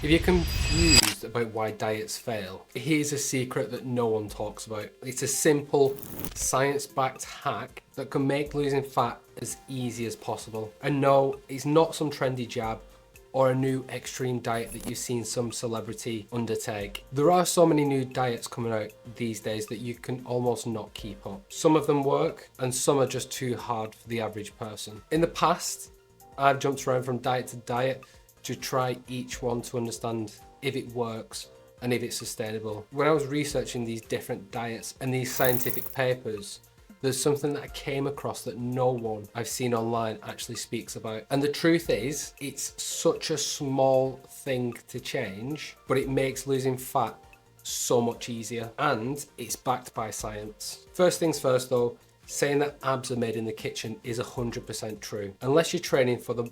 If you're confused about why diets fail, here's a secret that no one talks about. It's a simple, science-backed hack that can make losing fat as easy as possible. And no, it's not some trendy jab or a new extreme diet that you've seen some celebrity undertake. There are so many new diets coming out these days that you can almost not keep up. Some of them work and some are just too hard for the average person. In the past, I've jumped around from diet to diet to try each one to understand if it works and if it's sustainable. When I was researching these different diets and these scientific papers, there's something that I came across that no one I've seen online actually speaks about. And the truth is, it's such a small thing to change, but it makes losing fat so much easier, and it's backed by science. First things first though, saying that abs are made in the kitchen is 100% true. Unless you're training for the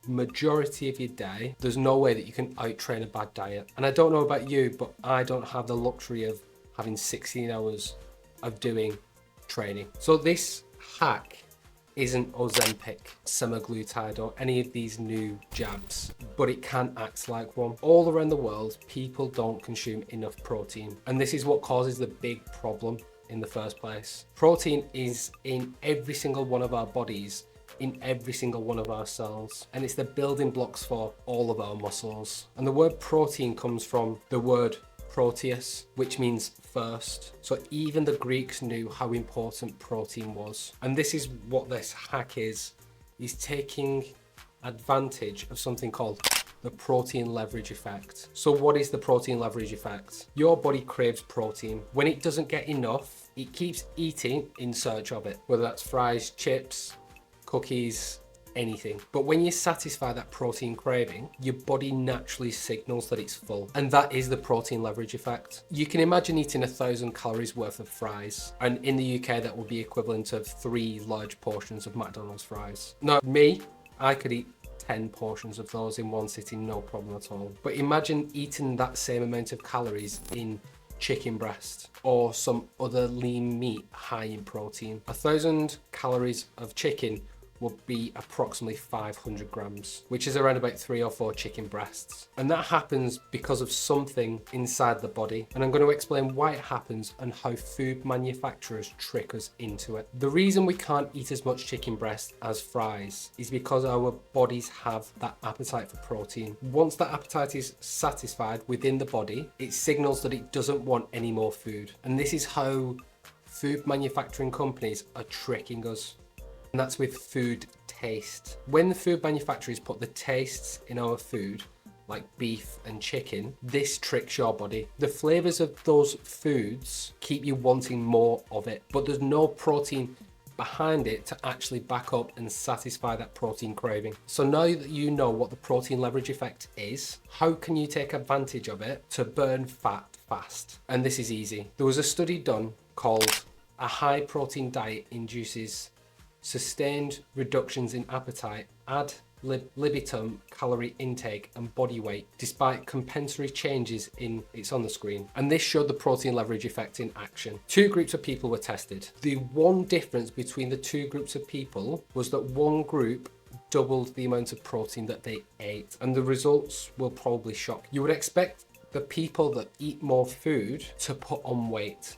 majority of your day, there's no way that you can out-train a bad diet. And I don't know about you, but I don't have the luxury of having 16 hours of doing training. So this hack isn't Ozempic, semaglutide, or any of these new jabs, but it can act like one. All around the world, people don't consume enough protein, and this is what causes the big problem in the first place. Protein is in every single one of our bodies, in every single one of our cells, and it's the building blocks for all of our muscles. And the word protein comes from the word proteus, which means first. So even the Greeks knew how important protein was. And this is what this hack is taking advantage of something called the protein leverage effect. So what is the protein leverage effect? Your body craves protein. When it doesn't get enough, it keeps eating in search of it, whether that's fries, chips, cookies, anything. But when you satisfy that protein craving, your body naturally signals that it's full. And that is the protein leverage effect. You can imagine eating 1,000 calories worth of fries. And in the UK, that would be equivalent of 3 large portions of McDonald's fries. Now, I could eat 10 portions of those in one sitting, no problem at all. But imagine eating that same amount of calories in chicken breast or some other lean meat high in protein. 1,000 calories of chicken would be approximately 500 grams, which is around about 3 or 4 chicken breasts. And that happens because of something inside the body. And I'm going to explain why it happens and how food manufacturers trick us into it. The reason we can't eat as much chicken breast as fries is because our bodies have that appetite for protein. Once that appetite is satisfied within the body, it signals that it doesn't want any more food. And this is how food manufacturing companies are tricking us. And that's with food taste. When the food manufacturers put the tastes in our food, like beef and chicken, this tricks your body. The flavors of those foods keep you wanting more of it, but there's no protein behind it to actually back up and satisfy that protein craving. So now that you know what the protein leverage effect is, how can you take advantage of it to burn fat fast? And this is easy. There was a study done called "A high protein diet induces sustained reductions in appetite, ad libitum, calorie intake and body weight despite compensatory changes in," it's on the screen. And this showed the protein leverage effect in action. 2 groups of people were tested. The one difference between the 2 groups of people was that one group doubled the amount of protein that they ate, and the results will probably shock. You would expect the people that eat more food to put on weight,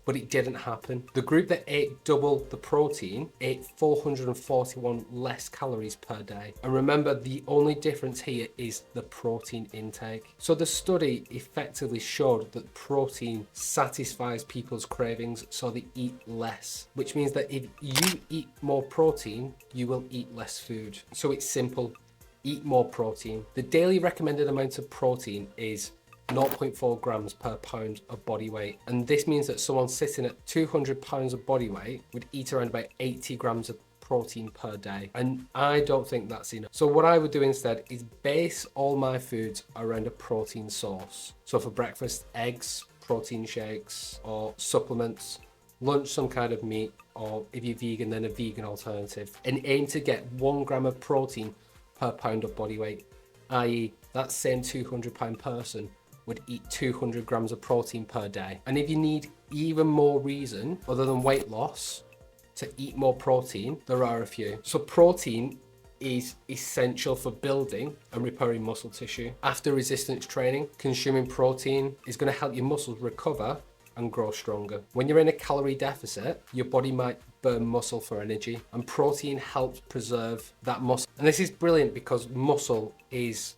but it didn't happen. The group that ate double the protein ate 441 less calories per day. And remember, the only difference here is the protein intake. So the study effectively showed that protein satisfies people's cravings, so they eat less, which means that if you eat more protein, you will eat less food. So it's simple, eat more protein. The daily recommended amount of protein is 0.4 grams per pound of body weight. And this means that someone sitting at 200 pounds of body weight would eat around about 80 grams of protein per day. And I don't think that's enough. So what I would do instead is base all my foods around a protein source. So for breakfast, eggs, protein shakes or supplements, lunch, some kind of meat, or if you're vegan, then a vegan alternative, and aim to get 1 gram of protein per pound of body weight, i.e. that same 200-pound person would eat 200 grams of protein per day. And if you need even more reason other than weight loss to eat more protein, there are a few. So protein is essential for building and repairing muscle tissue. After resistance training, consuming protein is going to help your muscles recover and grow stronger. When you're in a calorie deficit, your body might burn muscle for energy, and protein helps preserve that muscle. And this is brilliant because muscle is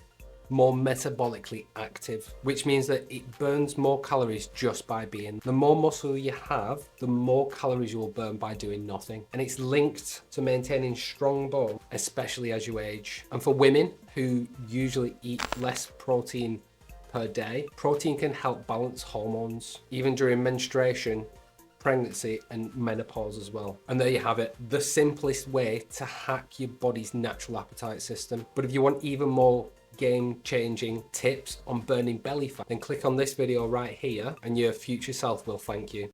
more metabolically active, which means that it burns more calories just by being. The more muscle you have, the more calories you will burn by doing nothing. And it's linked to maintaining strong bone, especially as you age. And for women who usually eat less protein per day, protein can help balance hormones, even during menstruation, pregnancy and menopause as well. And there you have it, the simplest way to hack your body's natural appetite system. But if you want even more game-changing tips on burning belly fat, then click on this video right here and your future self will thank you.